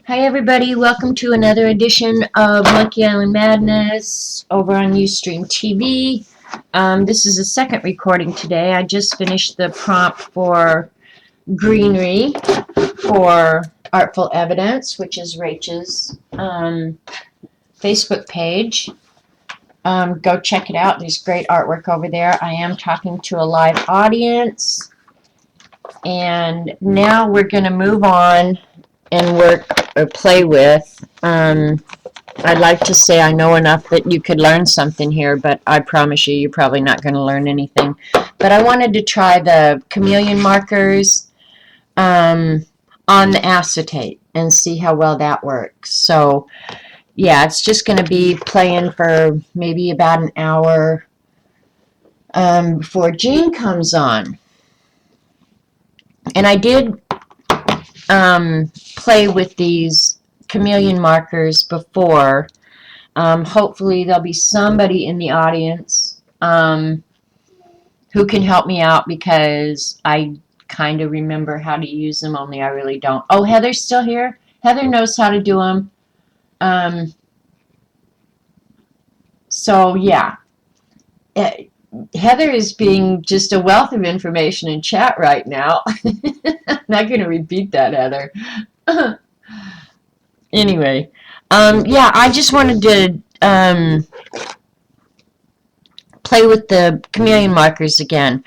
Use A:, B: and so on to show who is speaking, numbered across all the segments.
A: Hi everybody, welcome to another edition of Monkey Island Madness over on Ustream TV. This is a second recording today. I just finished the prompt for greenery for Artful Evidence, which is Rachel's Facebook page. Go check it out. There's great artwork over there. I am talking to a live audience. And now we're going to move on and work or play with. I'd like to say I know enough that you could learn something here, but I promise you, you're probably not going to learn anything. But I wanted to try the Chameleon markers on the acetate and see how well that works. So, yeah, it's just going to be playing for maybe about an hour before Jean comes on. And I did play with these Chameleon markers before. Hopefully there'll be somebody in the audience who can help me out because I kind of remember how to use them, only I really don't. Oh, Heather's still here? Heather knows how to do them. So, yeah. Heather is being just a wealth of information in chat right now. I'm not going to repeat that, Heather. Anyway, yeah, I just wanted to play with the Chameleon markers again.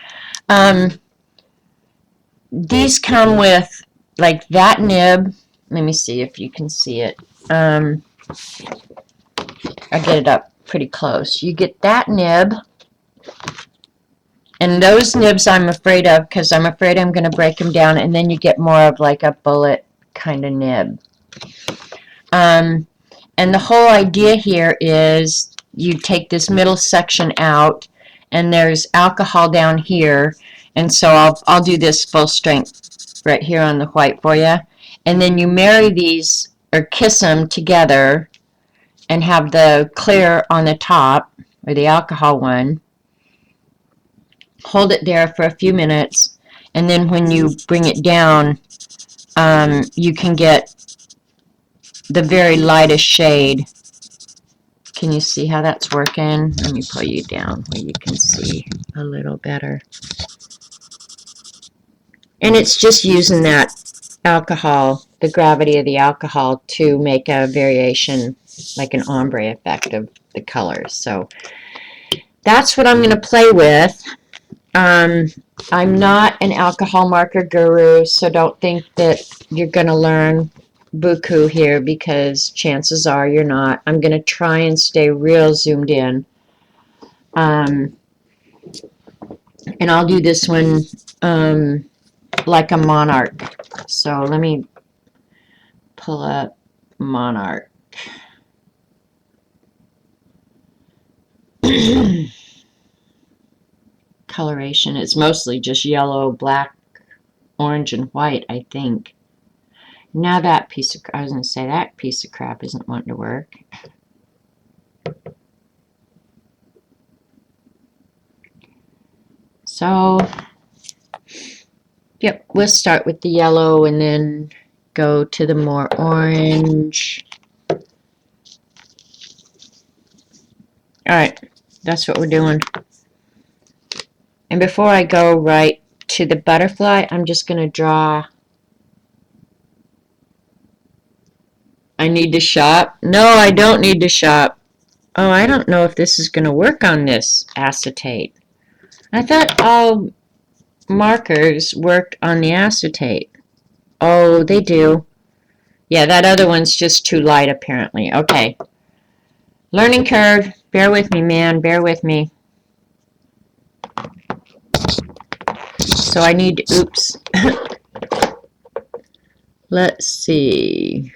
A: These come with like that nib. Let me see if you can see it. I'll get it up pretty close. You get that nib. And those nibs I'm afraid of because I'm afraid I'm going to break them down. And then you get more of like a bullet kind of nib. And the whole idea here is you take this middle section out and there's alcohol down here, and so I'll do this full strength right here on the white for you, and then you marry these or kiss them together and have the clear on the top or the alcohol one. Hold it there for a few minutes, and then when you bring it down you can get the very lightest shade. Can you see how that's working? Let me pull you down where you can see a little better. And it's just using that alcohol, the gravity of the alcohol, to make a variation, like an ombre effect of the colors. So that's what I'm going to play with. I'm not an alcohol marker guru, so don't think that you're going to learn buku here, because chances are you're not. I'm going to try and stay real zoomed in. And I'll do this one like a monarch. So let me pull up monarch. Coloration. It's mostly just yellow, black, orange, and white, I think. Now that piece of, I was going to say that piece of crap isn't wanting to work. So, yep, we'll start with the yellow and then go to the more orange. Alright, that's what we're doing. And before I go right to the butterfly, I'm just going to draw. I need to shop. No, I don't need to shop. Oh, I don't know if this is going to work on this acetate. I thought all markers worked on the acetate. Oh, they do. Yeah, that other one's just too light, apparently. Okay. Learning curve. Bear with me, man. Bear with me. So I need to, oops. Let's see.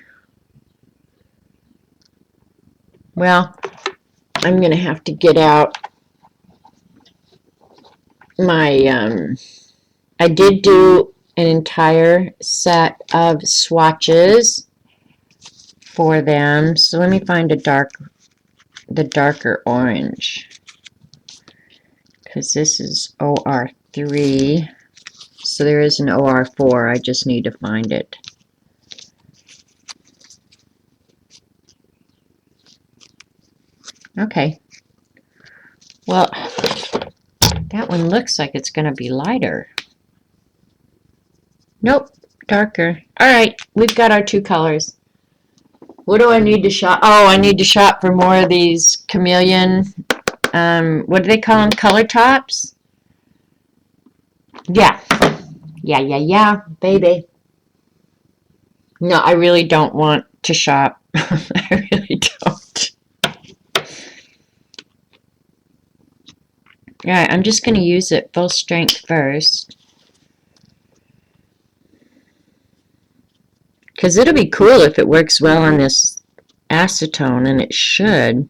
A: Well, I'm going to have to get out my, I did do an entire set of swatches for them. So let me find the darker orange, because this is OR3. So there is an OR4. I just need to find it. Okay. Well, that one looks like it's going to be lighter. Nope, darker. All right, we've got our two colors. What do I need to shop? Oh, I need to shop for more of these Chameleon, what do they call them? Color tops? Yeah. Yeah, baby. No, I really don't want to shop. I really don't. Alright, I'm just going to use it full strength first. Because it'll be cool if it works well on this acetone, and it should.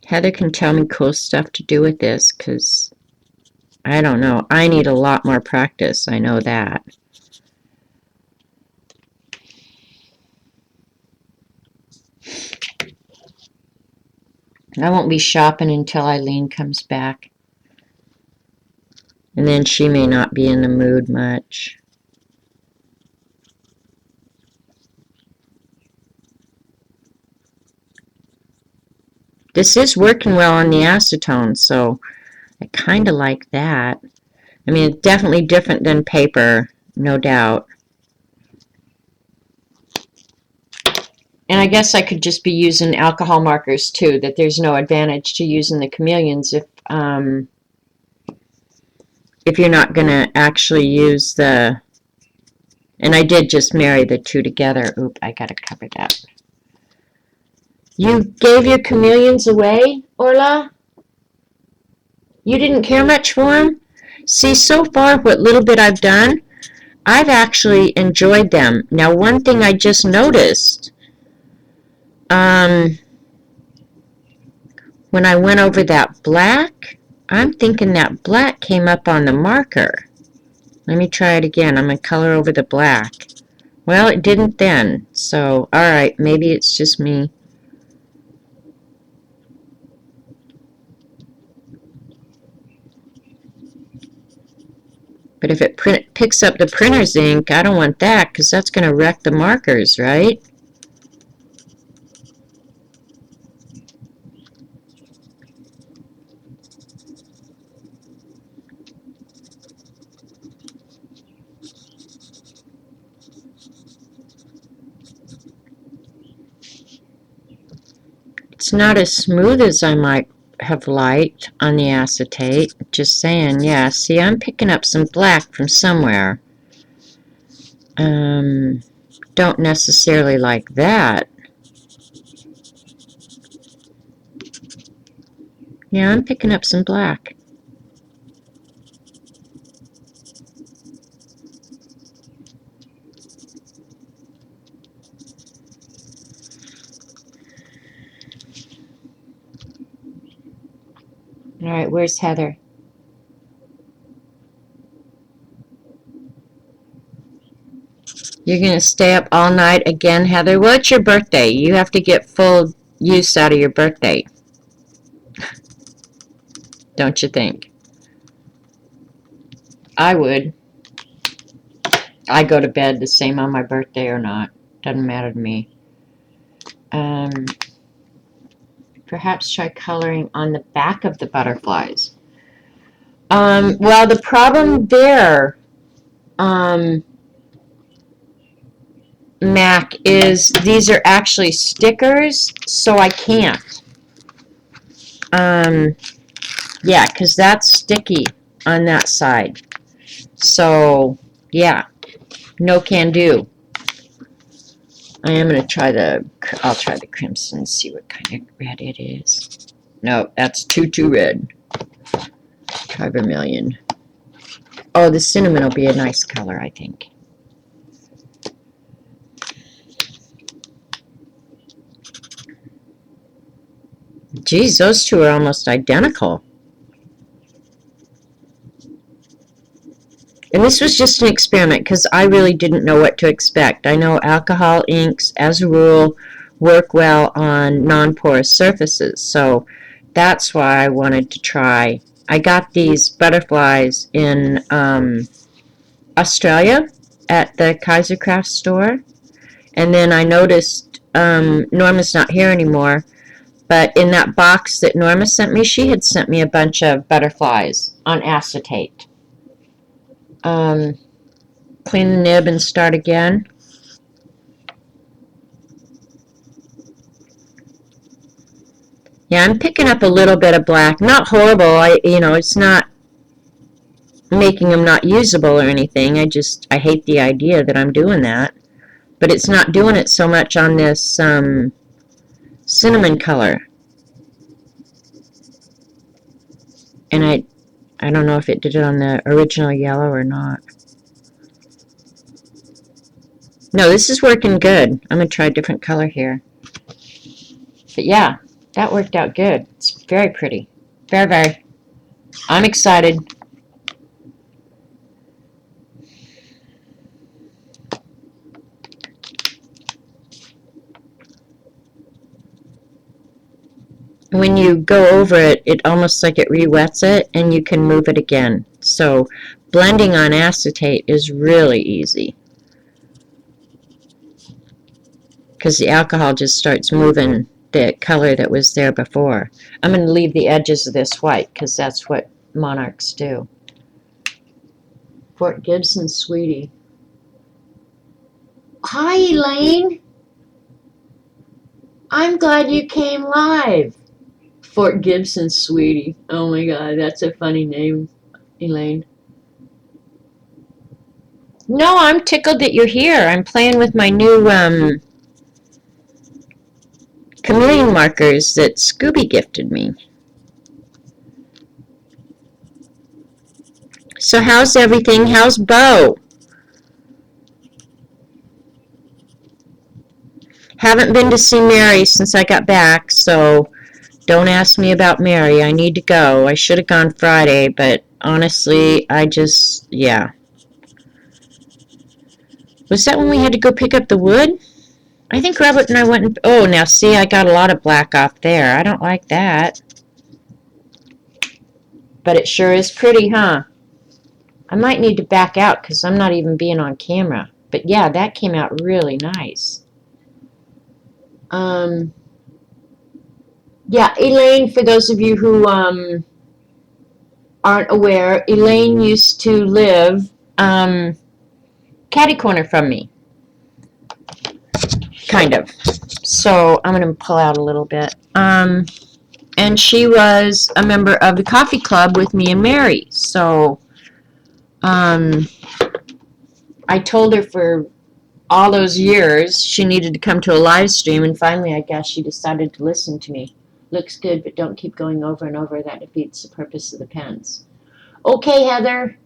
A: Heather can tell me cool stuff to do with this, because I don't know. I need a lot more practice. I know that. I won't be shopping until Eileen comes back. And then she may not be in the mood much. This is working well on the acetone, so I kind of like that. I mean, it's definitely different than paper, no doubt. And I guess I could just be using alcohol markers too, that there's no advantage to using the Chameleons if you're not going to actually use the... And I did just marry the two together. Oop, I got to cover that. You gave your Chameleons away, Orla? You didn't care much for them? See, so far, what little bit I've done, I've actually enjoyed them. Now, one thing I just noticed, when I went over that black, I'm thinking that black came up on the marker. Let me try it again. I'm going to color over the black. Well, it didn't then. So, alright, maybe it's just me. But if it picks up the printer's ink, I don't want that, because that's going to wreck the markers, right? It's not as smooth as I might have liked on the acetate. Just saying, yeah. See, I'm picking up some black from somewhere. Don't necessarily like that. Yeah, I'm picking up some black. Alright, where's Heather? You're going to stay up all night again, Heather? Well, it's your birthday. You have to get full use out of your birthday. Don't you think? I would. I go to bed the same on my birthday or not. Doesn't matter to me. Perhaps try coloring on the back of the butterflies. Well, the problem there, Mac, is these are actually stickers, so I can't. Yeah, because that's sticky on that side. So, yeah, no can do. I am going to try I'll try the crimson and see what kind of red it is. No, that's too red. Try vermilion. Oh, the cinnamon will be a nice color, I think. Geez, those two are almost identical. And this was just an experiment because I really didn't know what to expect. I know alcohol inks, as a rule, work well on non-porous surfaces. So that's why I wanted to try. I got these butterflies in Australia at the Kaiser Craft store, and then I noticed Norma's not here anymore, but in that box that Norma sent me, she had sent me a bunch of butterflies on acetate. Clean the nib and start again. Yeah, I'm picking up a little bit of black. Not horrible. It's not making them not usable or anything. I hate the idea that I'm doing that. But it's not doing it so much on this cinnamon color. And I don't know if it did it on the original yellow or not. No, this is working good. I'm going to try a different color here. But yeah, that worked out good. It's very pretty. Very, very. I'm excited. When you go over it, it almost like it re-wets it, and you can move it again. So blending on acetate is really easy, because the alcohol just starts moving the color that was there before. I'm going to leave the edges of this white, because that's what monarchs do. Fort Gibson, sweetie. Hi, Elaine. I'm glad you came live. Fort Gibson, sweetie. Oh my God, that's a funny name, Elaine. No, I'm tickled that you're here. I'm playing with my new Chameleon markers that Scooby gifted me. So how's everything? How's Bo? Haven't been to see Mary since I got back, so don't ask me about Mary. I need to go. I should have gone Friday, but honestly, yeah. Was that when we had to go pick up the wood? I think Robert and I went and... Oh, now see, I got a lot of black off there. I don't like that. But it sure is pretty, huh? I might need to back out because I'm not even being on camera. But yeah, that came out really nice. Yeah, Elaine, for those of you who aren't aware, Elaine used to live catty corner from me. Kind of. So I'm going to pull out a little bit. And she was a member of the coffee club with me and Mary. So I told her for all those years she needed to come to a live stream, and finally I guess she decided to listen to me. Looks good, but don't keep going over and over. That defeats the purpose of the pens. Okay, Heather.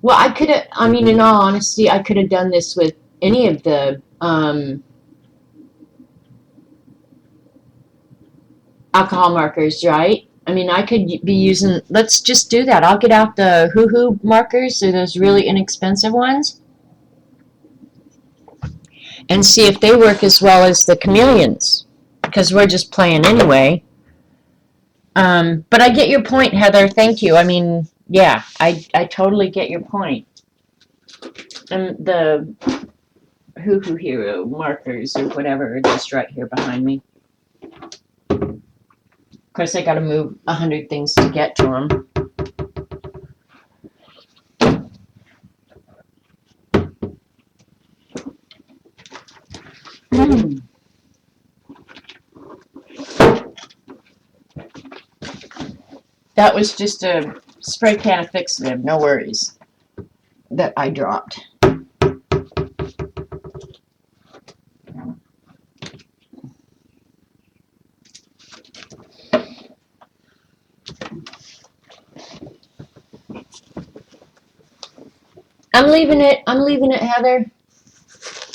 A: Well, I could have, in all honesty, I could have done this with any of the alcohol markers, right? I could be using, let's just do that. I'll get out the hoo-hoo markers, or those really inexpensive ones, and see if they work as well as the chameleons, because we're just playing anyway. But I get your point, Heather. Thank you. Yeah, I totally get your point. And the hoo-hoo hero markers or whatever are just right here behind me. Of course, I got to move 100 things to get to them. That was just a spray can of fixative, no worries, that I dropped. I'm leaving it, Heather.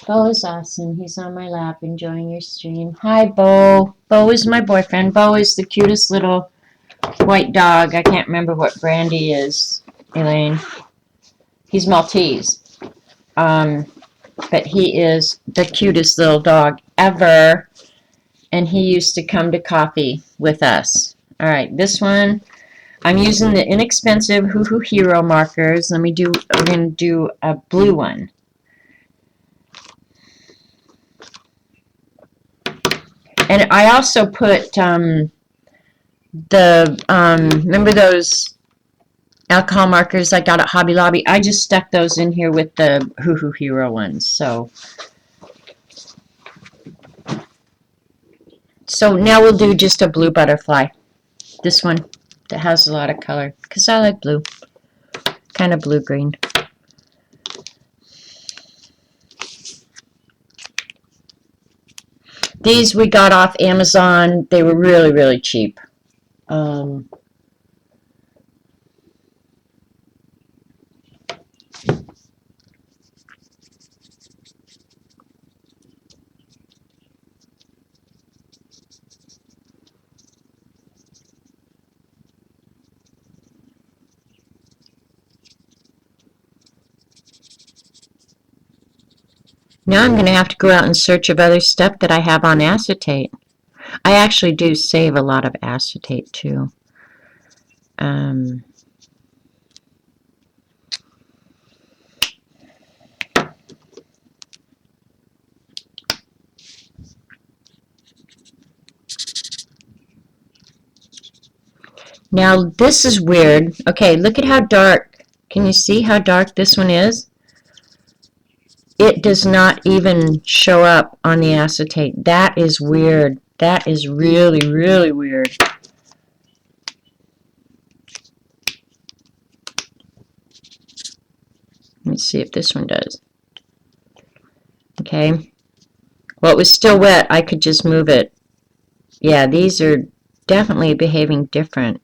A: Bo is awesome. He's on my lap enjoying your stream. Hi, Bo. Bo is my boyfriend. Bo is the cutest little white dog. I can't remember what brand he is, Elaine. He's Maltese. but he is the cutest little dog ever, and he used to come to coffee with us. All right, this one, I'm using the inexpensive Hoo Hoo Hero markers. We're going to do a blue one. And I also put remember those alcohol markers I got at Hobby Lobby? I just stuck those in here with the Hoo Hoo Hero ones. So now we'll do just a blue butterfly. This one that has a lot of color, because I like blue. Kind of blue-green. These we got off Amazon. They were really, really cheap. Now I'm going to have to go out in search of other stuff that I have on acetate. I actually do save a lot of acetate too. Now this is weird. Okay, look at how dark. Can you see how dark this one is? It does not even show up on the acetate. That is weird. That is really, really weird. Let me see if this one does. Okay. Well, it was still wet. I could just move it. Yeah, these are definitely behaving different.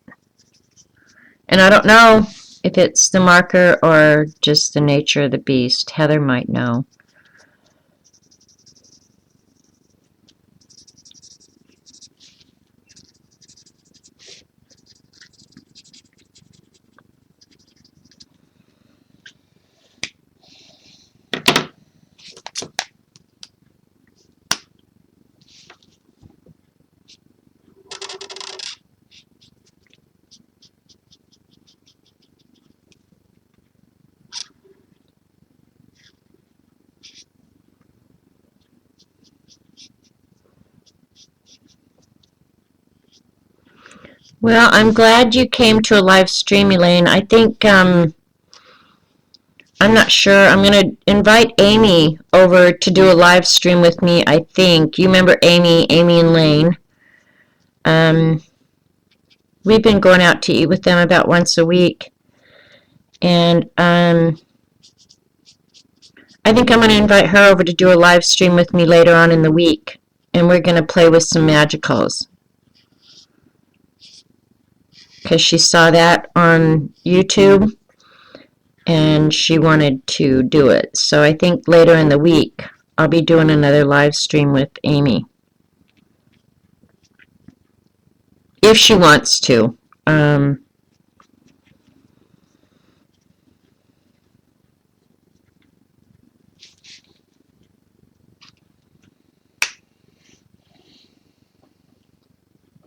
A: And I don't know if it's the marker or just the nature of the beast. Heather might know. Well, I'm glad you came to a live stream, Elaine. I think, I'm not sure. I'm going to invite Amy over to do a live stream with me, I think. You remember Amy and Lane. We've been going out to eat with them about once a week. And I think I'm going to invite her over to do a live stream with me later on in the week. And we're going to play with some magicals. Because she saw that on YouTube and she wanted to do it. So I think later in the week I'll be doing another live stream with Amy. If she wants to.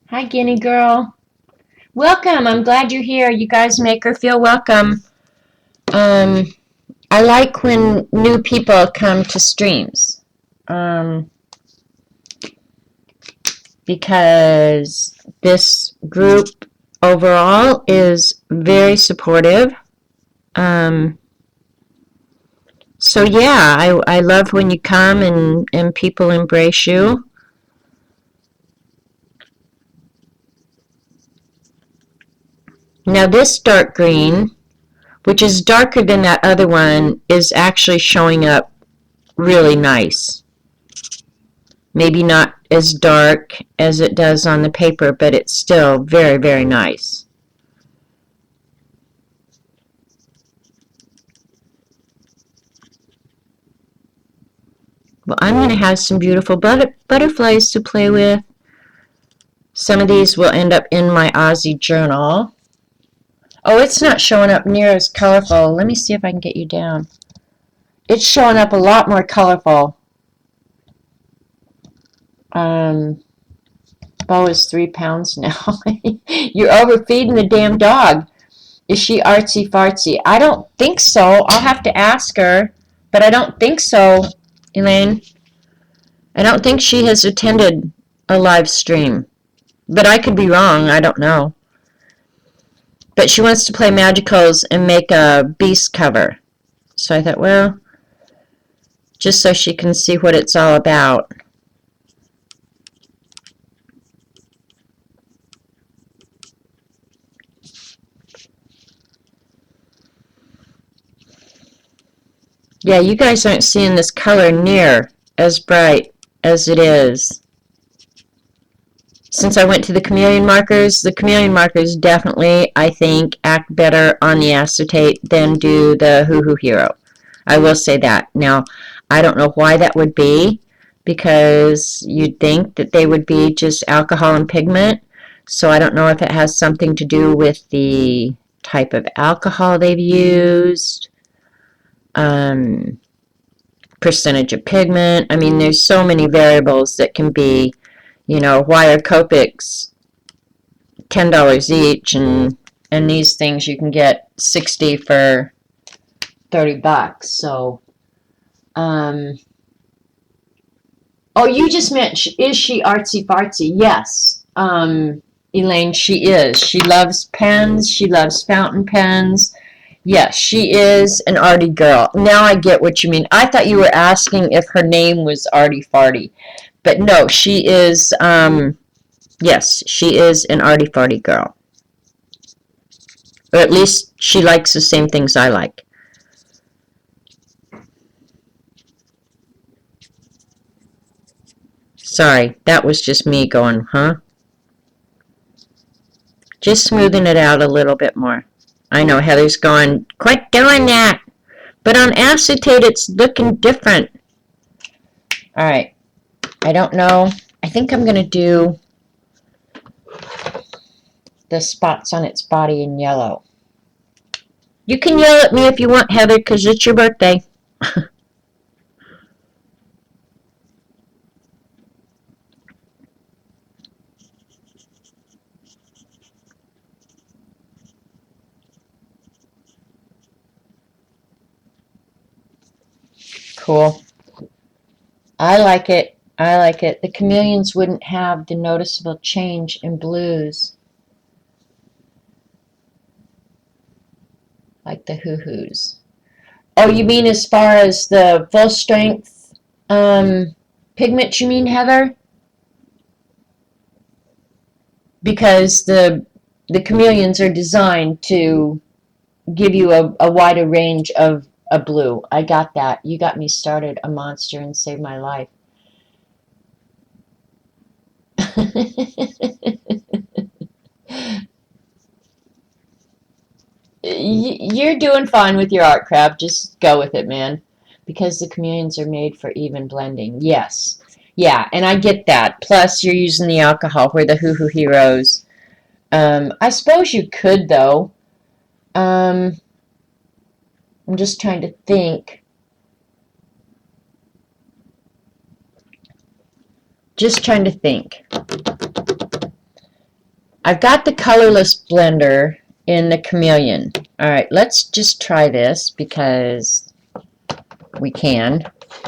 A: Hi, Guinea Girl. Welcome. I'm glad you're here. You guys make her feel welcome. I like when new people come to streams. Because this group overall is very supportive. So yeah, I love when you come and people embrace you. Now this dark green, which is darker than that other one, is actually showing up really nice. Maybe not as dark as it does on the paper, but it's still very, very nice. Well, I'm going to have some beautiful butterflies to play with. Some of these will end up in my Aussie journal. Oh, it's not showing up near as colorful. Let me see if I can get you down. it's showing up a lot more colorful. Bo is 3 pounds now. You're overfeeding the damn dog. Is she artsy fartsy? I don't think so. I'll have to ask her, but I don't think so, Elaine. I don't think she has attended a live stream, but I could be wrong. I don't know. But she wants to play Magicals and make a beast cover. So I thought, well, just so she can see what it's all about. Yeah, you guys aren't seeing this color near as bright as it is. Since I went to the Chameleon markers definitely, I think, act better on the acetate than do the Hoo Hoo Hero. I will say that. Now, I don't know why that would be, because you'd think that they would be just alcohol and pigment. So I don't know if it has something to do with the type of alcohol they've used, percentage of pigment. I mean, there's so many variables that can be, you know, why are Copics $10 each, and these things you can get 60 for $30. So, oh, you just meant, is she artsy fartsy? Yes, Elaine, she is. She loves pens. She loves fountain pens. Yes, she is an arty girl. Now I get what you mean. I thought you were asking if her name was Arty Farty. But no, she is, yes, she is an arty farty girl. Or at least she likes the same things I like. Sorry, that was just me going, huh? Just smoothing it out a little bit more. I know Heather's going, quit doing that. But on acetate, it's looking different. All right. I don't know. I think I'm going to do the spots on its body in yellow. You can yell at me if you want, Heather, because it's your birthday. Cool. I like it. I like it. The chameleons wouldn't have the noticeable change in blues like the hoo-hoos. Oh, you mean as far as the full strength pigment, you mean, Heather? Because the chameleons are designed to give you a wider range of a blue. I got that. You got me started, a monster, and saved my life. You're doing fine with your art craft. Just go with it, man. Because the chameleons are made for even blending. Yes. Yeah, and I get that. Plus, you're using the alcohol where the Hoo Hoo Heroes. I suppose you could, though. I'm just trying to think. Just trying to think. I've got the colorless blender in the Chameleon. Alright, let's just try this because we can.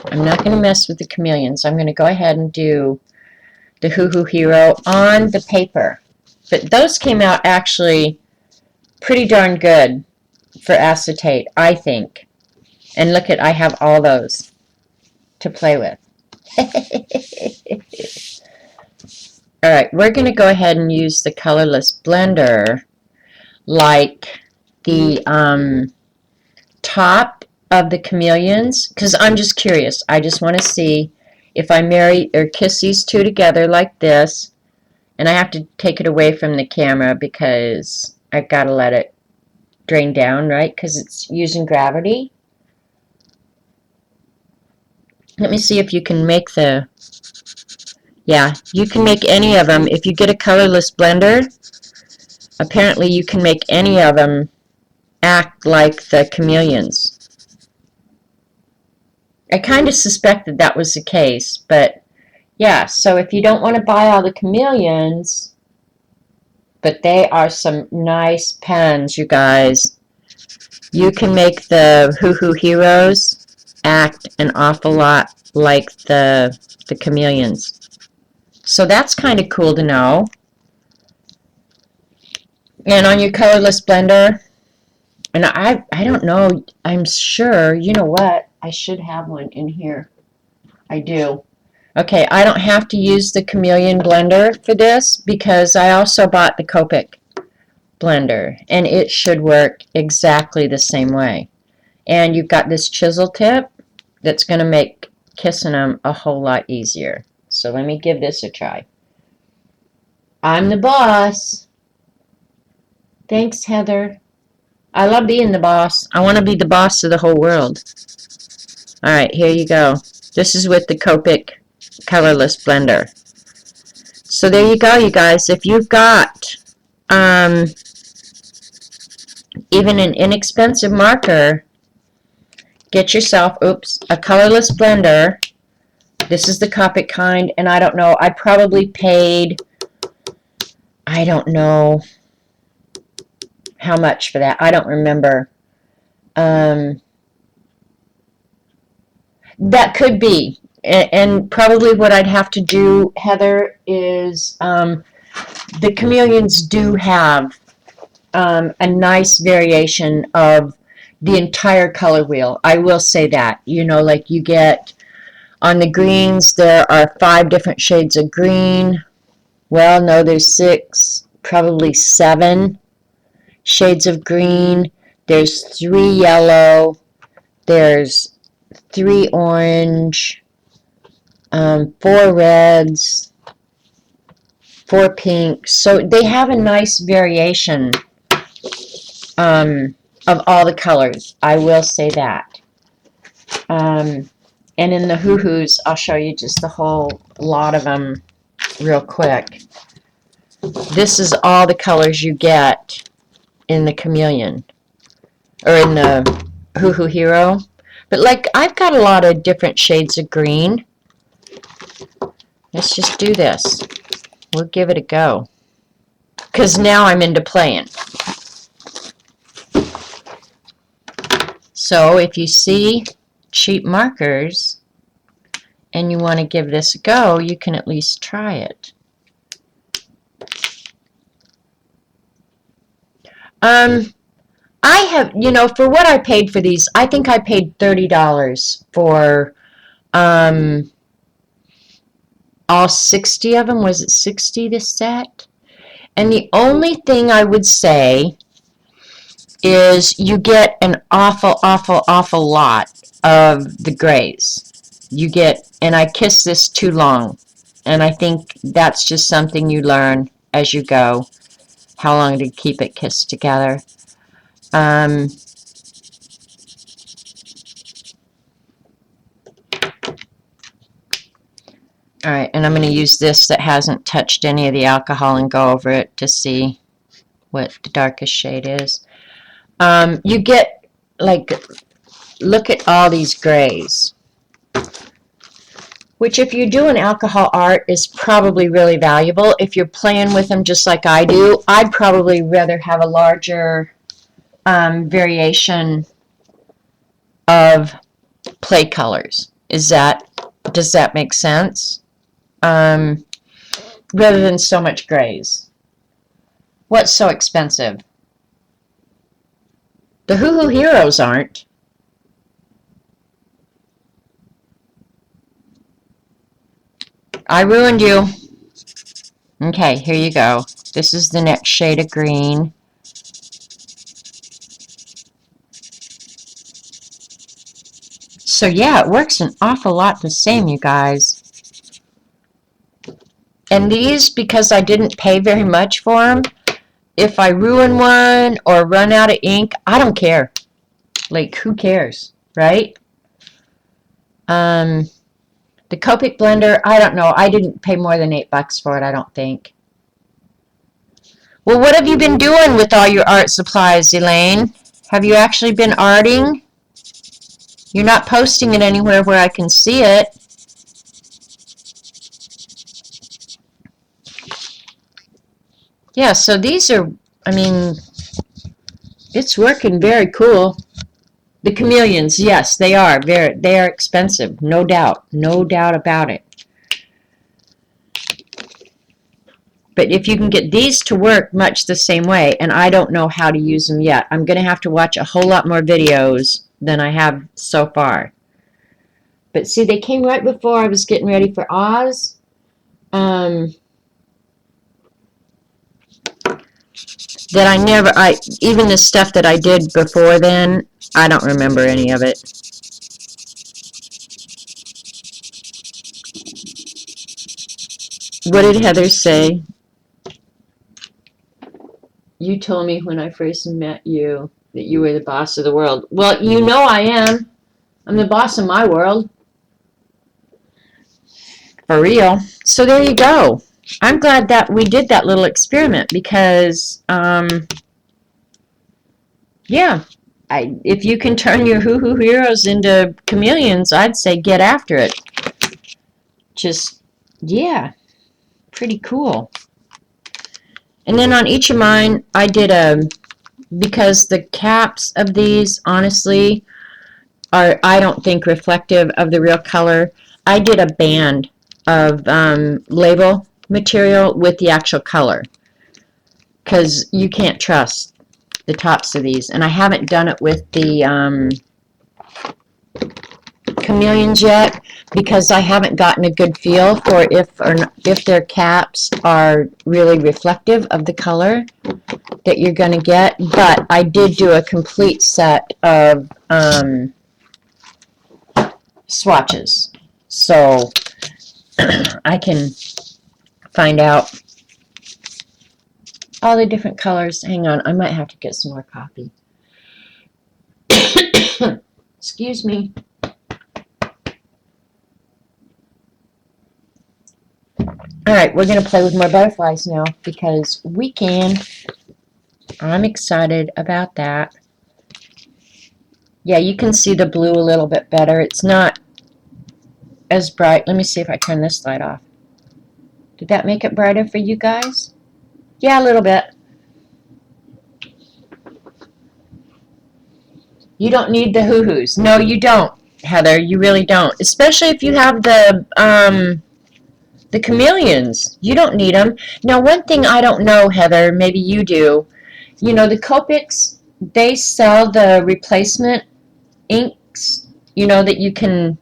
A: I'm not going to mess with the chameleons. I'm going to go ahead and do the Hoo Hoo Hero on the paper. But those came out actually pretty darn good for acetate, I think. And look at, I have all those to play with. Alright, we're going to go ahead and use the colorless blender like the top of the chameleons, because I'm just curious. I just want to see if I marry or kiss these two together like this, and I have to take it away from the camera because I've got to let it drain down, right, because it's using gravity. Let me see if you can make the, yeah, you can make any of them. If you get a colorless blender, apparently you can make any of them act like the chameleons. I kind of suspected that was the case, but yeah, so if you don't want to buy all the Chameleons, but they are some nice pens, you guys. You can make the Hoo Hoo Heroes act an awful lot like the Chameleons. So that's kind of cool to know. And on your colorless blender, and I don't know, I'm sure, you know what? I should have one in here. I do. Okay, I don't have to use the Chameleon blender for this because I also bought the Copic blender, and it should work exactly the same way. And you've got this chisel tip that's going to make kissing them a whole lot easier. So let me give this a try. I'm the boss. Thanks, Heather. I love being the boss. I want to be the boss of the whole world. All right, here you go. This is with the Copic colorless blender. So there you go, you guys. If you've got even an inexpensive marker, get yourself, a colorless blender. This is the Copic kind, and I don't know, I probably paid, I don't know how much for that. I don't remember. That could be. And probably what I'd have to do, Heather, is the Chameleons do have a nice variation of the entire color wheel. I will say that. You know, like you get on the greens, there are 5 different shades of green. Well, no, there's 6, probably 7 shades of green. There's 3 yellow. There's 3 orange. 4 reds. 4 pink. So they have a nice variation of all the colors. I will say that. And in the Hoo Hoos, I'll show you just a whole lot of them real quick. This is all the colors you get in the Chameleon, or in the Hoo Hoo Hero. But like, I've got a lot of different shades of green. Let's just do this. We'll give it a go. Because now I'm into playing. So if you see cheap markers and you want to give this a go, you can at least try it. I have, you know, for what I paid for these, I think I paid $30 for all 60 of them. Was it 60 this set? And the only thing I would say is you get an awful lot of the grays. You get, and I kissed this too long, and I think that's just something you learn as you go, how long to keep it kissed together. Alright, and I'm going to use this that hasn't touched any of the alcohol and go over it to see what the darkest shade is. You get, like, look at all these grays, which if you're doing alcohol art is probably really valuable. If you're playing with them just like I do, I'd probably rather have a larger variation of play colors. Does that make sense? Rather than so much grays. What's so expensive? The Hoo Hoo Heroes aren't. I ruined you. Okay, here you go. This is the next shade of green. So yeah, it works an awful lot the same, you guys. And these, because I didn't pay very much for them, if I ruin one or run out of ink, I don't care. Like, who cares, right? The Copic blender, I don't know. I didn't pay more than $8 for it, I don't think. Well, what have you been doing with all your art supplies, Elaine? Have you actually been arting? You're not posting it anywhere where I can see it. Yeah, so these are, I mean, it's working very cool. The Chameleons, yes, they are. They are expensive, no doubt. No doubt about it. But if you can get these to work much the same way, and I don't know how to use them yet. I'm going to have to watch a whole lot more videos than I have so far. But see, they came right before I was getting ready for Oz. That even the stuff that I did before then, I don't remember any of it. What did Heather say? You told me when I first met you that you were the boss of the world. Well, you know I am. I'm the boss of my world. For real. So there you go. I'm glad that we did that little experiment because, yeah, if you can turn your hoo-hoo heroes into chameleons, I'd say get after it. Just, yeah, pretty cool. And then on each of mine, I did because the caps of these, honestly, are, I don't think, reflective of the real color. I did a band of label material with the actual color because you can't trust the tops of these. And I haven't done it with the Chameleons yet because I haven't gotten a good feel for if their caps are really reflective of the color that you're going to get. But I did do a complete set of swatches, so I can find out all the different colors. Hang on, I might have to get some more coffee. Excuse me. Alright, we're going to play with more butterflies now because we can. I'm excited about that. Yeah, you can see the blue a little bit better. It's not as bright. Let me see if I turn this light off. Did that make it brighter for you guys? Yeah, a little bit. You don't need the hoo-hoos. No, you don't, Heather. You really don't. Especially if you have the Chameleons. You don't need them. Now, one thing I don't know, Heather, maybe you do. You know, the Copics, they sell the replacement inks, you know, that you can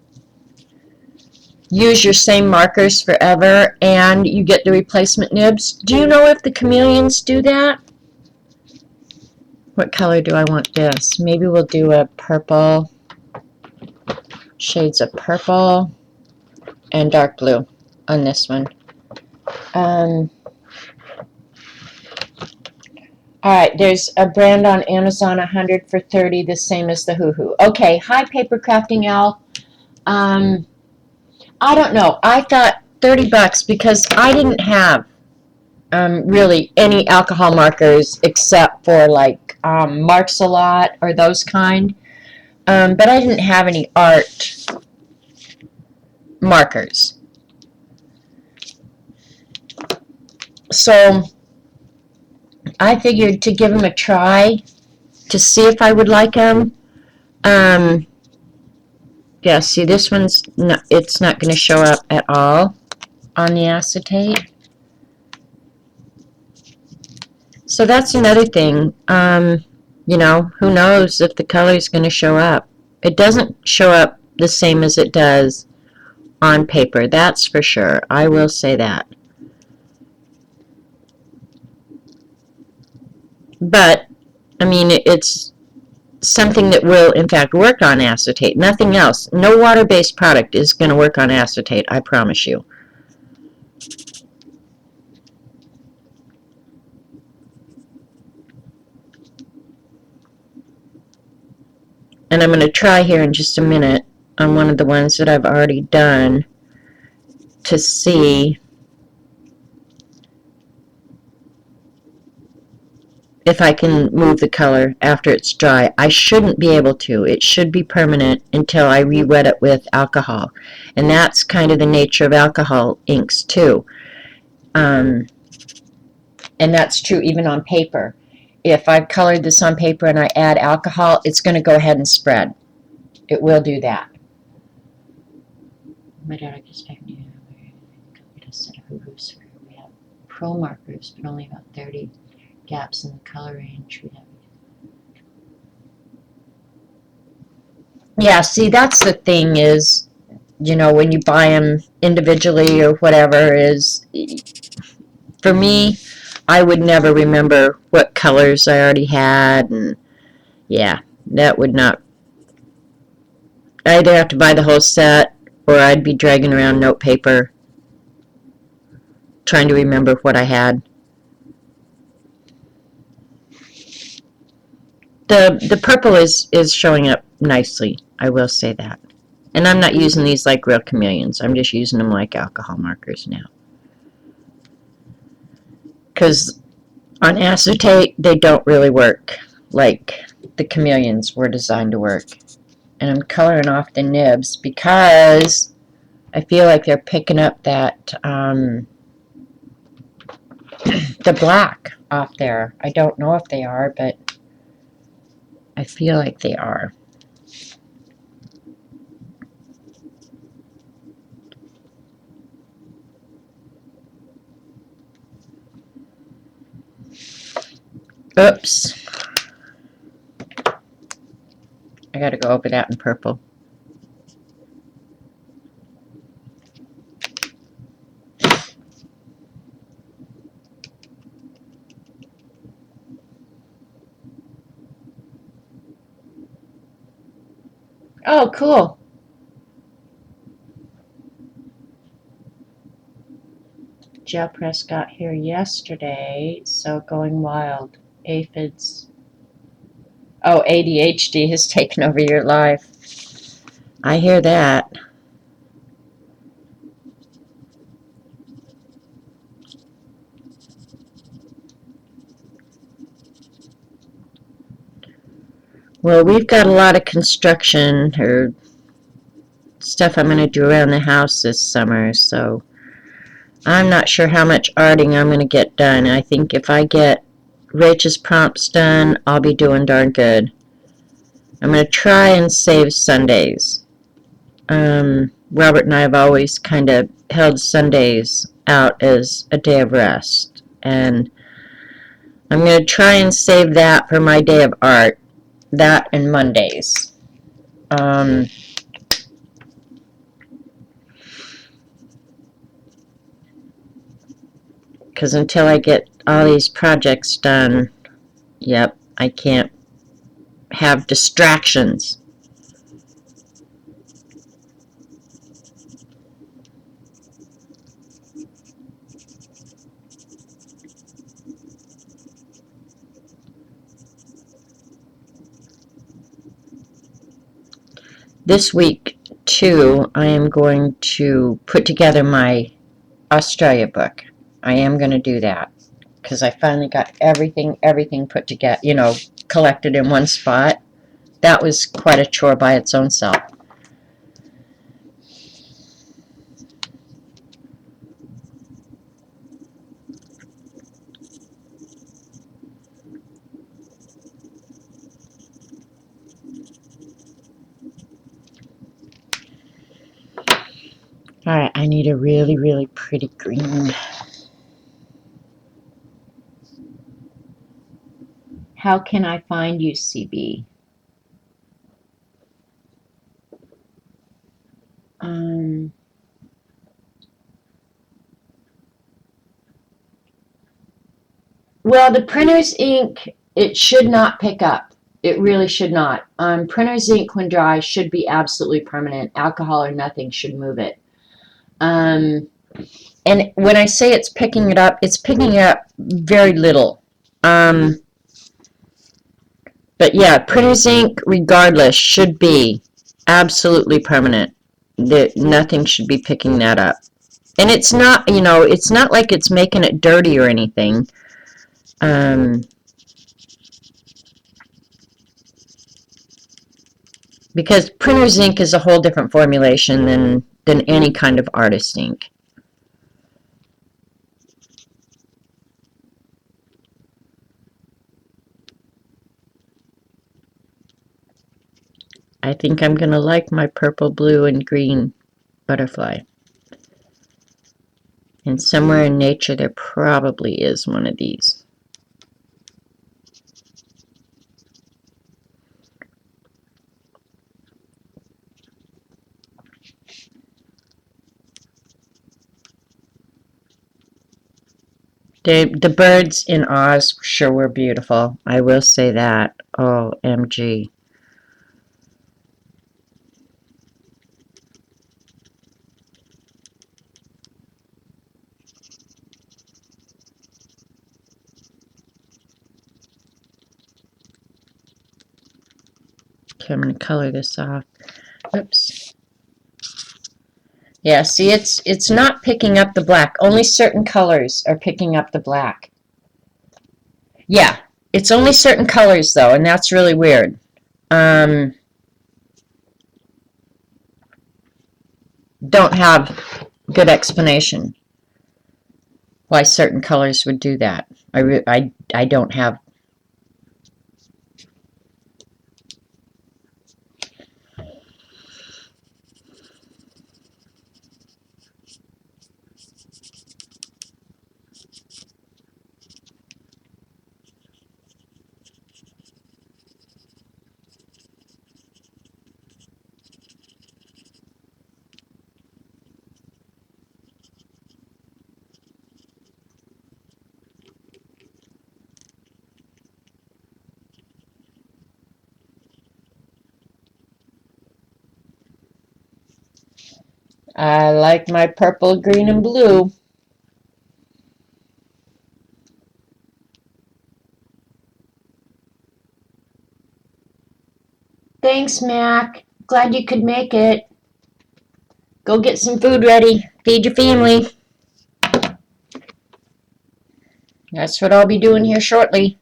A: use your same markers forever, and you get the replacement nibs. Do you know if the Chameleons do that? What color do I want this? Maybe we'll do a purple, shades of purple, and dark blue on this one. Alright, there's a brand on Amazon, 100 for 30, the same as the hoo-hoo. Okay, hi Paper Crafting Al. I don't know. I thought 30 bucks because I didn't have really any alcohol markers except for like Marks a Lot or those kind. But I didn't have any art markers. So I figured to give them a try to see if I would like them. Yeah, see, this one's not, it's not going to show up at all on the acetate. So that's another thing. You know, who knows if the color is going to show up. It doesn't show up the same as it does on paper. That's for sure. I will say that. But, I mean, it's something that will, in fact, work on acetate. Nothing else. No water-based product is going to work on acetate, I promise you. And I'm going to try here in just a minute on one of the ones that I've already done to see if I can move the color after it's dry. I shouldn't be able to. It should be permanent until I re-wet it with alcohol. And that's kind of the nature of alcohol inks too. And that's true even on paper. If I've colored this on paper and I add alcohol, it's going to go ahead and spread. It will do that. My daughter gets back to a set of hoops. We have pro markers, but only about 30 gaps in the color range. We have. Yeah, see, that's the thing is, you know, when you buy them individually or whatever, is for me, I would never remember what colors I already had, and yeah, that would not. I'd either have to buy the whole set, or I'd be dragging around note paper trying to remember what I had. The purple is showing up nicely, I will say that. And I'm not using these like real chameleons. I'm just using them like alcohol markers now. Because on acetate, they don't really work like the chameleons were designed to work. And I'm coloring off the nibs because I feel like they're picking up that the black off there. I don't know if they are, but I feel like they are. Oops. I gotta go over that in purple. Oh, cool. Gel press got here yesterday, so going wild. Aphids. Oh, ADHD has taken over your life. I hear that. Well, we've got a lot of construction or stuff I'm going to do around the house this summer, so I'm not sure how much arting I'm going to get done. I think if I get Rach's prompts done, I'll be doing darn good. I'm going to try and save Sundays. Robert and I have always kind of held Sundays out as a day of rest, and I'm going to try and save that for my day of art, that and Mondays. Because until I get all these projects done, yep, I can't have distractions. This week, too, I am going to put together my Australia book. I am going to do that because I finally got everything put together, you know, collected in one spot. That was quite a chore by its own self. Alright, I need a really, really pretty green. How can I find you, CB? Well, the printer's ink, it should not pick up. It really should not. Printer's ink, when dry, should be absolutely permanent. Alcohol or nothing should move it. And when I say it's picking it up very little. But yeah, printer's ink, regardless, should be absolutely permanent. Nothing should be picking that up. And it's not, you know, it's not like it's making it dirty or anything. Because printer's ink is a whole different formulation than any kind of artist ink. I think I'm going to like my purple, blue, and green butterfly. And somewhere in nature there probably is one of these. The birds in Oz sure were beautiful. I will say that. OMG. Okay, I'm going to color this off. Oops. Yeah, see, it's not picking up the black. Only certain colors are picking up the black. Yeah, it's only certain colors, though, and that's really weird. Don't have good explanation why certain colors would do that. I don't have. I like my purple, green, and blue. Thanks, Mac. Glad you could make it. Go get some food ready. Feed your family. That's what I'll be doing here shortly.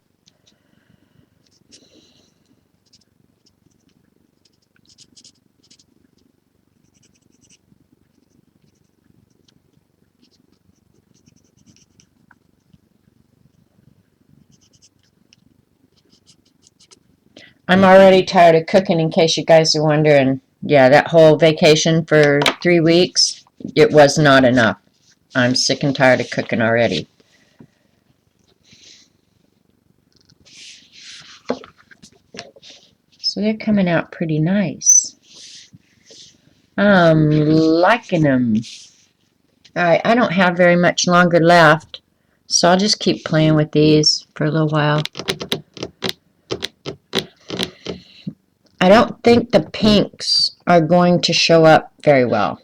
A: I'm already tired of cooking, in case you guys are wondering. Yeah, that whole vacation for 3 weeks, it was not enough. I'm sick and tired of cooking already. So they're coming out pretty nice. I'm liking them. Alright, I don't have very much longer left, so I'll just keep playing with these for a little while. I don't think the pinks are going to show up very well.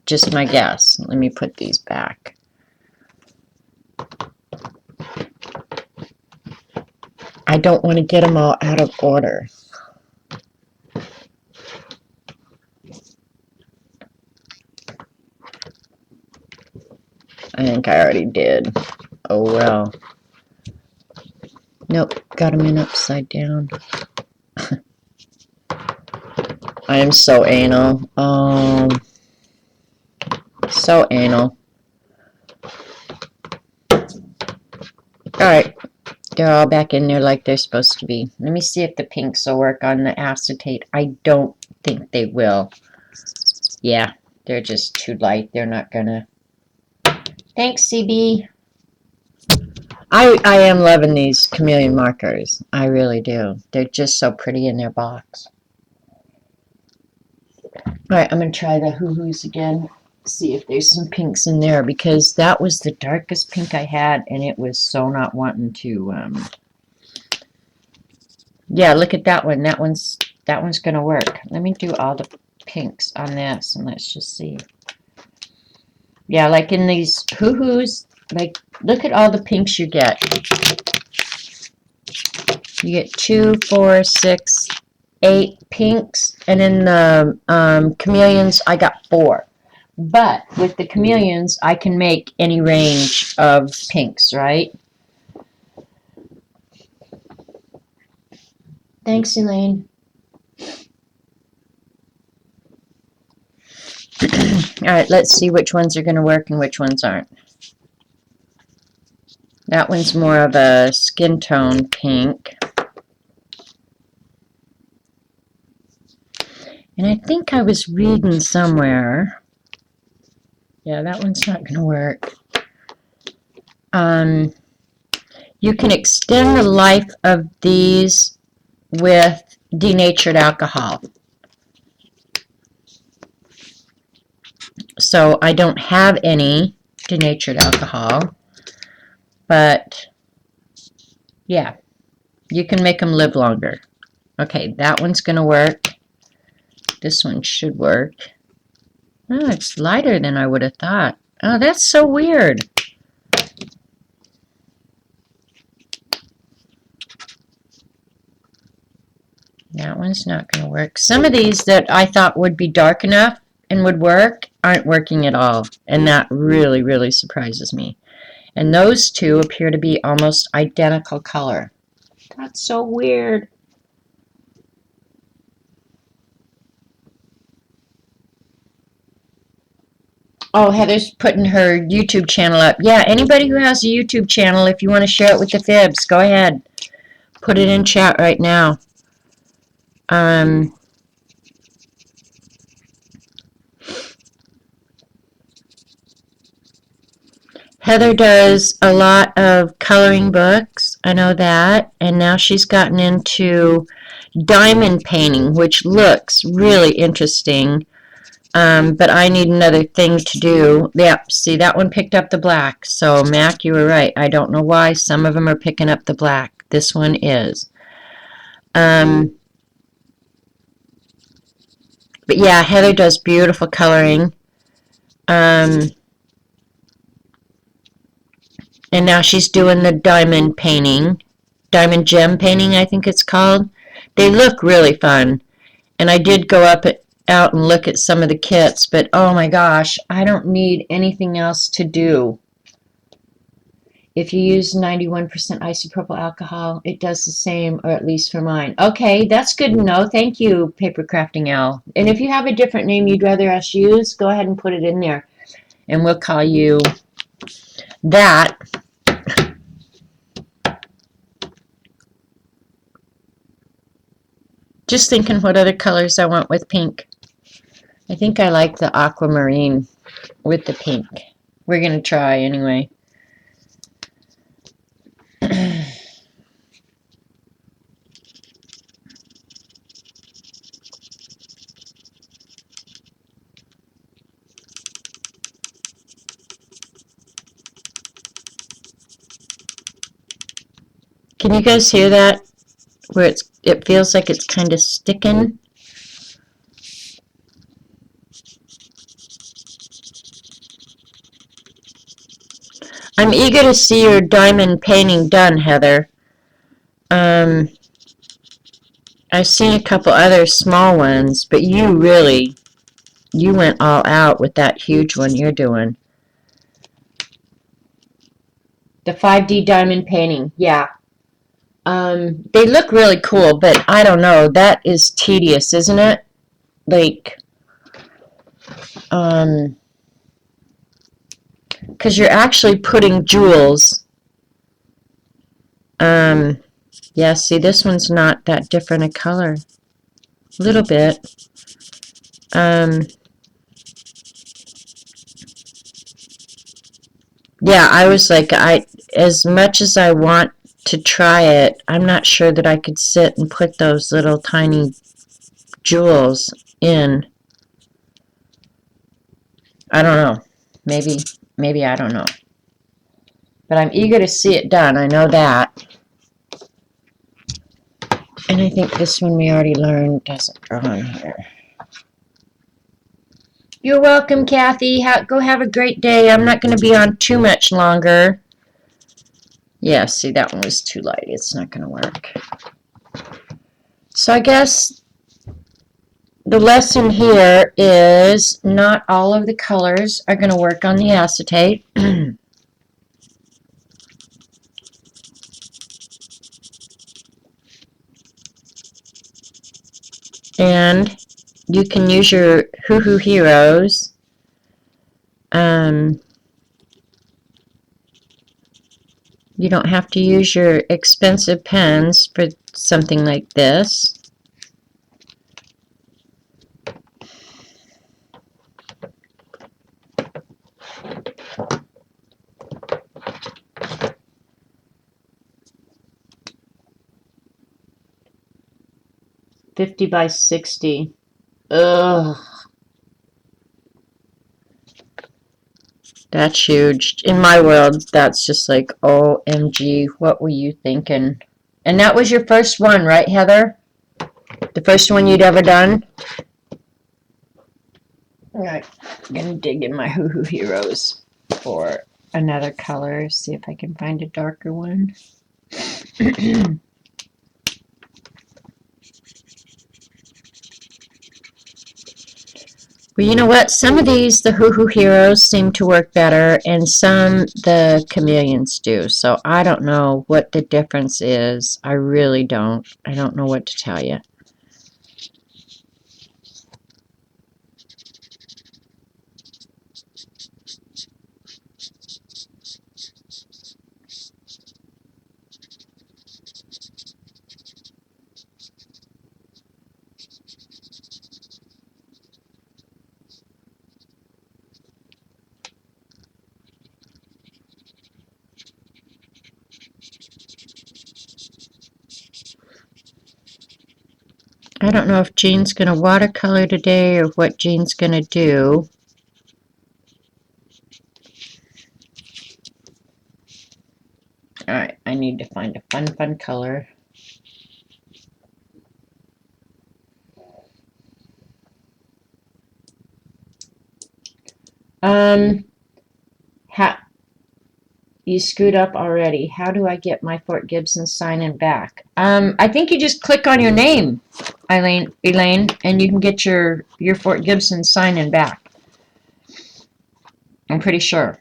A: Just my guess. Let me put these back. I don't want to get them all out of order. I think I already did. Oh well. Nope, got them in upside down. I am so anal. So anal. Alright, they're all back in there like they're supposed to be. Let me see if the pinks will work on the acetate. I don't think they will. Yeah, they're just too light. They're not gonna. Thanks, CB. I am loving these Chameleon markers. I really do. They're just so pretty in their box. Alright, I'm going to try the hoo-hoos again. See if there's some pinks in there, because that was the darkest pink I had, and it was so not wanting to, yeah, look at that one. That one's going to work. Let me do all the pinks on this, and let's just see. Yeah, like in these hoo-hoos, like, look at all the pinks you get. You get 2, 4, 6, 8 pinks, and in the chameleons, I got 4. But with the chameleons, I can make any range of pinks, right? Thanks, Elaine. Alright, let's see which ones are going to work and which ones aren't. That one's more of a skin tone pink. And I think I was reading somewhere. Yeah, that one's not going to work. You can extend the life of these with denatured alcohol. So I don't have any denatured alcohol, but yeah, you can make them live longer. Okay, that one's going to work. This one should work. Oh, it's lighter than I would have thought. Oh, that's so weird. That one's not going to work. Some of these that I thought would be dark enough and would work aren't working at all. And that really, really surprises me. And those two appear to be almost identical color. That's so weird. Oh, Heather's putting her YouTube channel up. Yeah, anybody who has a YouTube channel, if you want to share it with the Fibs, go ahead. Put it in chat right now. Heather does a lot of coloring books, I know that, and now she's gotten into diamond painting, which looks really interesting, but I need another thing to do. Yep, see, that one picked up the black, so Mac, you were right. I don't know why some of them are picking up the black. This one is. But yeah, Heather does beautiful coloring. And now she's doing the diamond painting. Diamond gem painting, I think it's called. They look really fun. And I did go out and look at some of the kits, but oh my gosh, I don't need anything else to do. If you use 91% isopropyl alcohol, it does the same, or at least for mine. Okay, that's good to know. Thank you, Paper Crafting Al. And if you have a different name you'd rather us use, go ahead and put it in there. And we'll call you that. Just thinking what other colors I want with pink. I think I like the aquamarine with the pink. We're going to try anyway. Can you guys hear that? Where it feels like it's kind of sticking. I'm eager to see your diamond painting done, Heather. I've seen a couple other small ones, but you went all out with that huge one you're doing. The 5D diamond painting, yeah. They look really cool, but I don't know. That is tedious, isn't it? Like, because you're actually putting jewels. Yeah, see, this one's not that different a color. A little bit. Yeah, I was like, as much as I want to try it, I'm not sure that I could sit and put those little tiny jewels in. I don't know. Maybe I don't know. But I'm eager to see it done. I know that. And I think this one we already learned doesn't go on here. You're welcome, Kathy. Go have a great day. I'm not going to be on too much longer. Yeah, see, that one was too light. It's not going to work. So I guess the lesson here is not all of the colors are going to work on the acetate. And you can use your Hoo Hoo Heroes. You don't have to use your expensive pens for something like this. $50 by $60. Ugh. That's huge. In my world, that's just like, OMG, what were you thinking? And that was your first one, right, Heather? The first one you'd ever done? Alright, I'm gonna dig in my Hoo Hoo Heroes for another color, see if I can find a darker one. Well, you know what? Some of these, the Hoo Hoo Heroes, seem to work better, and some, the Chameleons do. So I don't know what the difference is. I really don't. I don't know what to tell you. I don't know if Jean's going to watercolor today or what Jean's going to do. Alright, I need to find a fun color. You screwed up already. How do I get my Fort Gibson sign-in back? I think you just click on your name, Elaine, and you can get your Fort Gibson sign-in back. I'm pretty sure.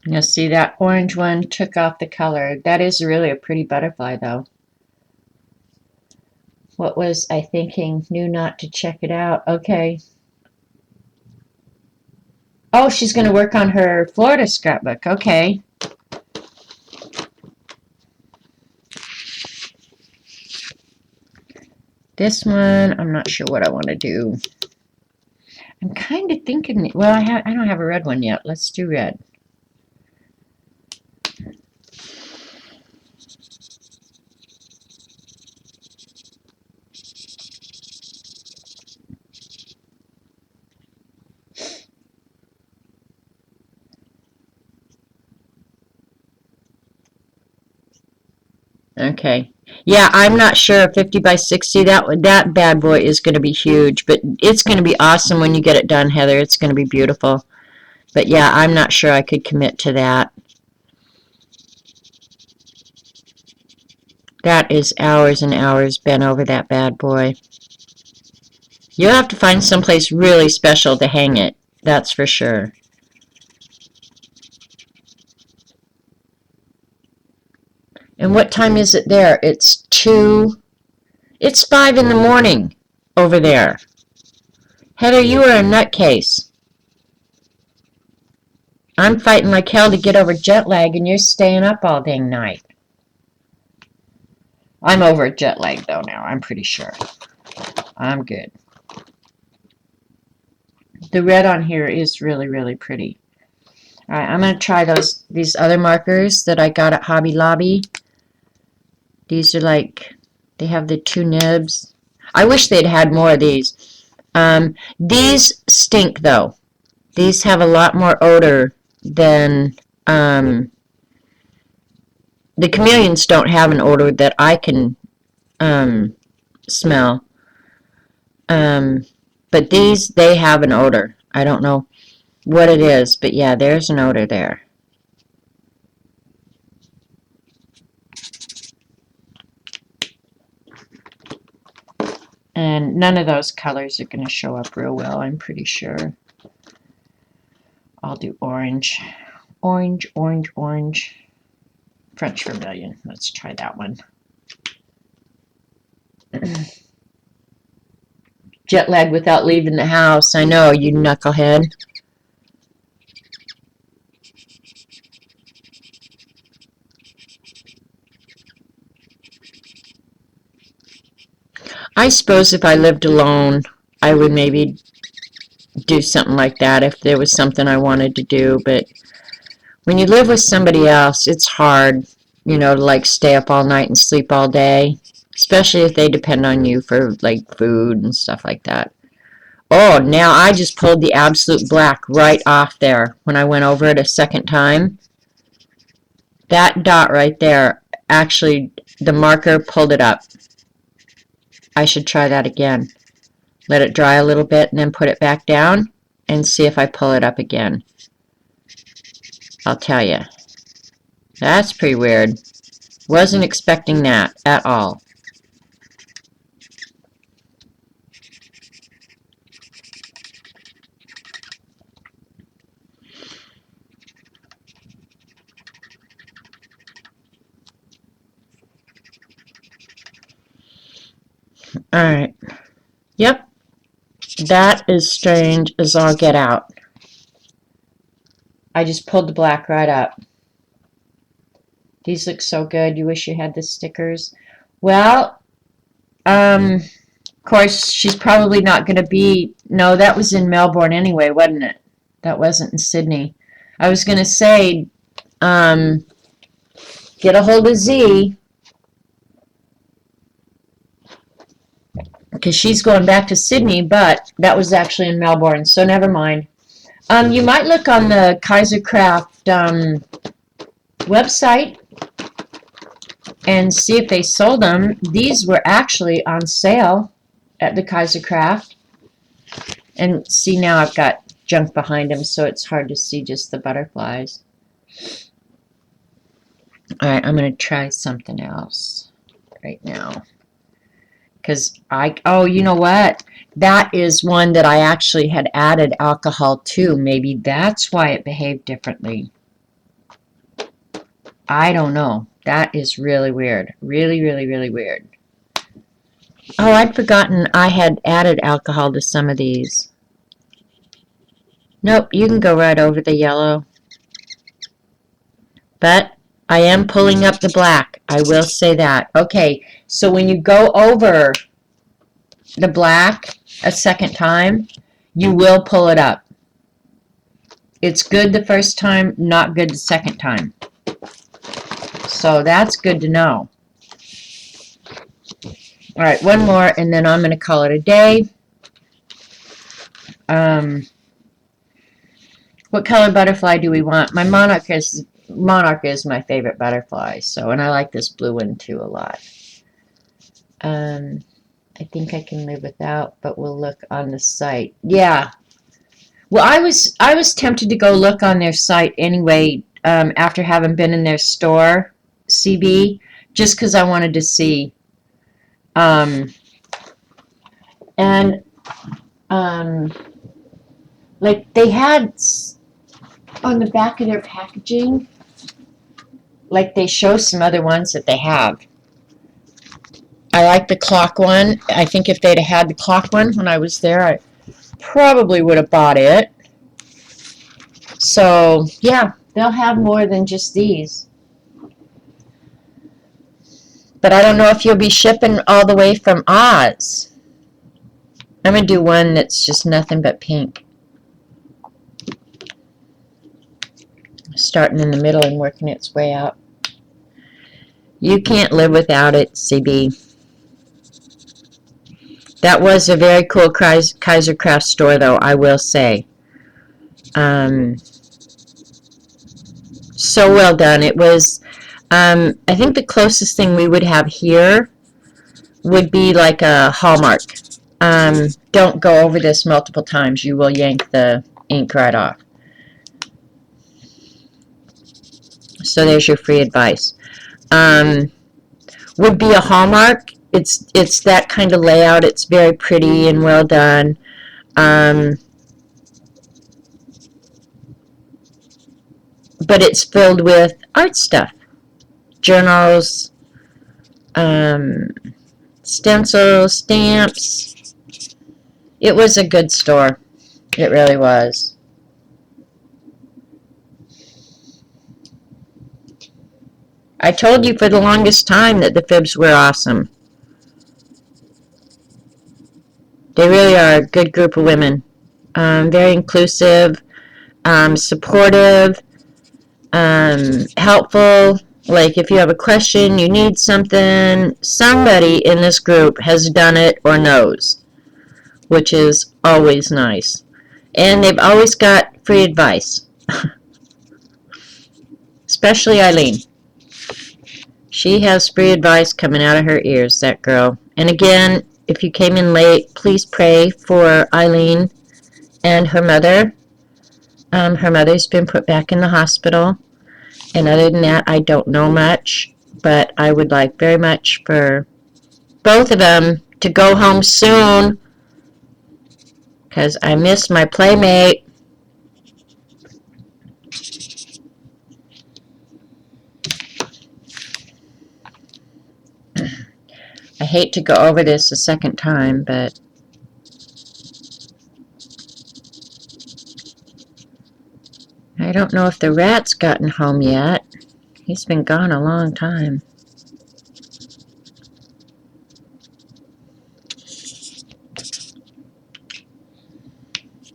A: You'll see that orange one took off the color. That is really a pretty butterfly, though. What was I thinking? Knew not to check it out. Okay. Oh, she's going to work on her Florida scrapbook. Okay. This one, I'm not sure what I want to do. I'm kind of thinking, well, I don't have a red one yet. Let's do red. Okay. Yeah, I'm not sure. 50 by 60, that bad boy is going to be huge, but it's going to be awesome when you get it done, Heather. It's going to be beautiful. But yeah, I'm not sure I could commit to that. That is hours and hours bent over that bad boy. You'll have to find someplace really special to hang it. That's for sure. And what time is it there? It's 5 in the morning over there. Heather, you are a nutcase. I'm fighting like hell to get over jet lag, and you're staying up all dang night. I'm over jet lag, though, now. I'm pretty sure. I'm good. The red on here is really, really pretty. All right, I'm going to try these other markers that I got at Hobby Lobby. These are like, they have the 2 nibs. I wish they'd had more of these. These stink, though. These have a lot more odor than, the Chameleons don't have an odor that I can smell. But these, they have an odor. I don't know what it is, but yeah, there's an odor there. And none of those colors are going to show up real well, I'm pretty sure. I'll do orange. Orange, orange, orange. French Vermilion. Let's try that one. Jet lag without leaving the house. I know, you knucklehead. I suppose if I lived alone, I would maybe do something like that if there was something I wanted to do. But when you live with somebody else, it's hard, you know, to like stay up all night and sleep all day, especially if they depend on you for like food and stuff like that. Oh, now I just pulled the absolute black right off there when I went over it a second time. That dot right there, actually, the marker pulled it up. I should try that again. Let it dry a little bit and then put it back down and see if I pull it up again. I'll tell you. That's pretty weird. Wasn't expecting that at all. Alright. Yep. That is strange as all get out. I just pulled the black right up. These look so good. You wish you had the stickers. Well, of course, she's probably not going to be... No, that was in Melbourne anyway, wasn't it? That wasn't in Sydney. I was going to say, get a hold of Z, because she's going back to Sydney, but that was actually in Melbourne, so never mind. You might look on the Kaisercraft website and see if they sold them. These were actually on sale at the Kaisercraft. And see, now I've got junk behind them, so it's hard to see just the butterflies. Alright, I'm going to try something else right now. Because oh, you know what? That is one that I actually had added alcohol to. Maybe that's why it behaved differently. I don't know. That is really weird. Really, really, really weird. Oh, I'd forgotten I had added alcohol to some of these. Nope, you can go right over the yellow. But I am pulling up the black. I will say that. Okay, so when you go over the black a second time, you will pull it up. It's good the first time, not good the second time. So that's good to know. Alright, one more and then I'm going to call it a day. What color butterfly do we want? My monarch is my favorite butterfly. So, and I like this blue one too a lot. I think I can live without, but we'll look on the site. Yeah. Well, I was tempted to go look on their site anyway, after having been in their store, CB, just because I wanted to see. Like they had on the back of their packaging, like they show some other ones that they have. I like the clock one. I think if they'd had the clock one when I was there, I probably would have bought it. So, yeah, they'll have more than just these. But I don't know if you'll be shipping all the way from Oz. I'm going to do one that's just nothing but pink. Starting in the middle and working its way out. You can't live without it, CB. That was a very cool Kaisercraft store, though, I will say. So well done. It was, I think the closest thing we would have here would be like a Hallmark. Don't go over this multiple times. You will yank the ink right off. So there's your free advice. Would be a Hallmark it's that kind of layout. It's very pretty and well done. But it's filled with art stuff, journals, stencils, stamps. It was a good store. It really was. I told you for the longest time that the fibs were awesome. They really are a good group of women. Very inclusive, supportive, helpful. Like if you have a question, you need something, somebody in this group has done it or knows, which is always nice. And they've always got free advice. Especially Eileen. She has free advice coming out of her ears, that girl. And again, if you came in late, please pray for Eileen and her mother. Her mother's been put back in the hospital. And other than that, I don't know much. But I would like very much for both of them to go home soon. Because I miss my playmate. I hate to go over this a second time, but I don't know if the rat's gotten home yet. He's been gone a long time.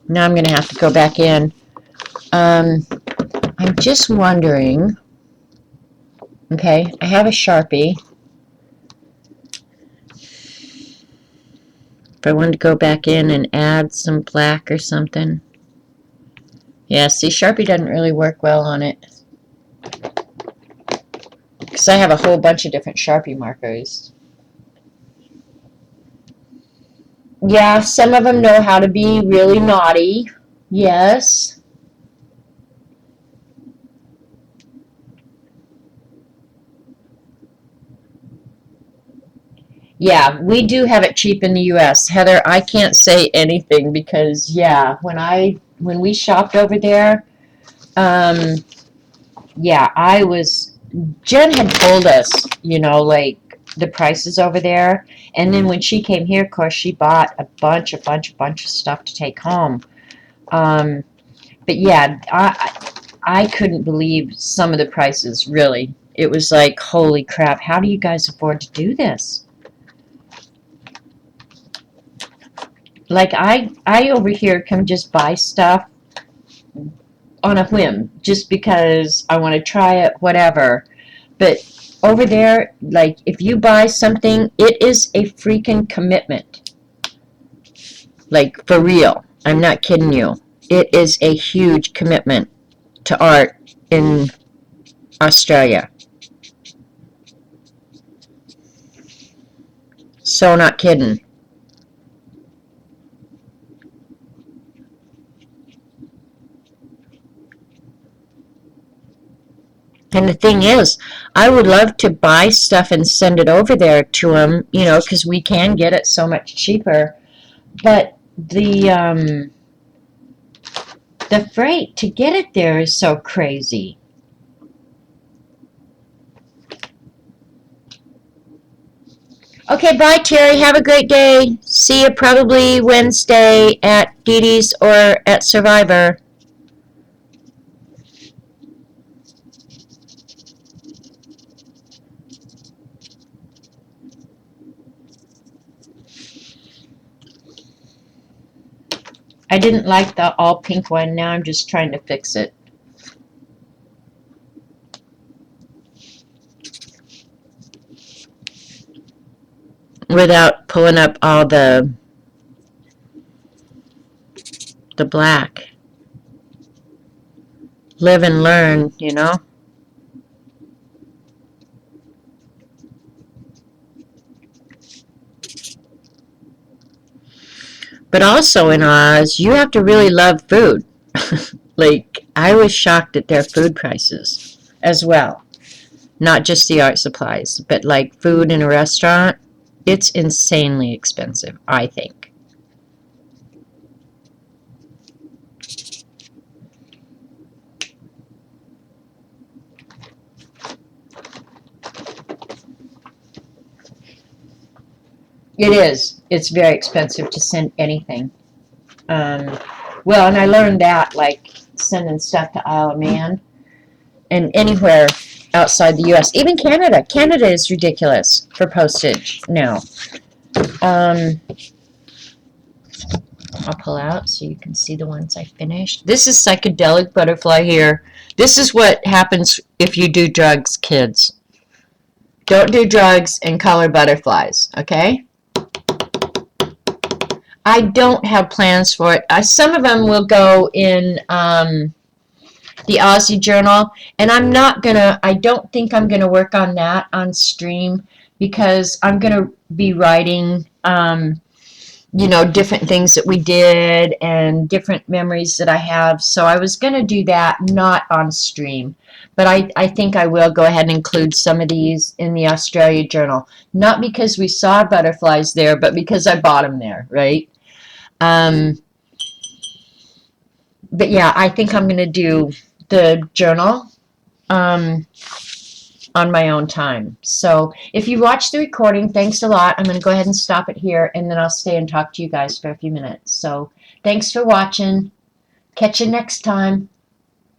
A: Now I'm going to have to go back in. I'm just wondering, okay, I have a Sharpie. If I wanted to go back in and add some black or something. Yeah, see, Sharpie doesn't really work well on it. Because I have a whole bunch of different Sharpie markers. Yeah, some of them know how to be really naughty. Yes. Yeah, we do have it cheap in the U.S. Heather, I can't say anything because, yeah, when we shopped over there, yeah, Jen had told us, like the prices over there. And then when she came here, of course, she bought a bunch of stuff to take home. But yeah, I couldn't believe some of the prices, really. It was like, holy crap, how do you guys afford to do this? Like, I over here can just buy stuff on a whim, just because I want to try it, whatever. But over there, like, if you buy something, it is a freaking commitment. Like, for real. I'm not kidding you. It is a huge commitment to art in Australia. So not kidding. And the thing is, I would love to buy stuff and send it over there to them, because we can get it so much cheaper. But the freight to get it there is so crazy. Okay, bye, Terry. Have a great day. See you probably Wednesday at Dee Dee's or at Survivor. I didn't like the all pink one. Now I'm just trying to fix it. Without pulling up all the black. Live and learn, But also in Oz, you have to really love food. Like, I was shocked at their food prices as well. Not just the art supplies, but like food in a restaurant. It's insanely expensive, I think. It is. It's very expensive to send anything. Well, and I learned that, like, sending stuff to Isle of Man and anywhere outside the U.S., even Canada. Canada is ridiculous for postage now. I'll pull out so you can see the ones I finished. This is Psychedelic Butterfly here. This is what happens if you do drugs, kids. Don't do drugs and color butterflies, okay? I don't have plans for it. Some of them will go in the Aussie Journal, and I don't think I'm gonna work on that on stream because I'm gonna be writing, different things that we did and different memories that I have. So I was gonna do that, not on stream, but I think I will go ahead and include some of these in the Australia Journal, not because we saw butterflies there, but because I bought them there, right? But yeah, I think I'm gonna do the journal on my own time. So if you watched the recording, thanks a lot. I'm going to go ahead and stop it here, and then I'll stay and talk to you guys for a few minutes. So thanks for watching. Catch you next time.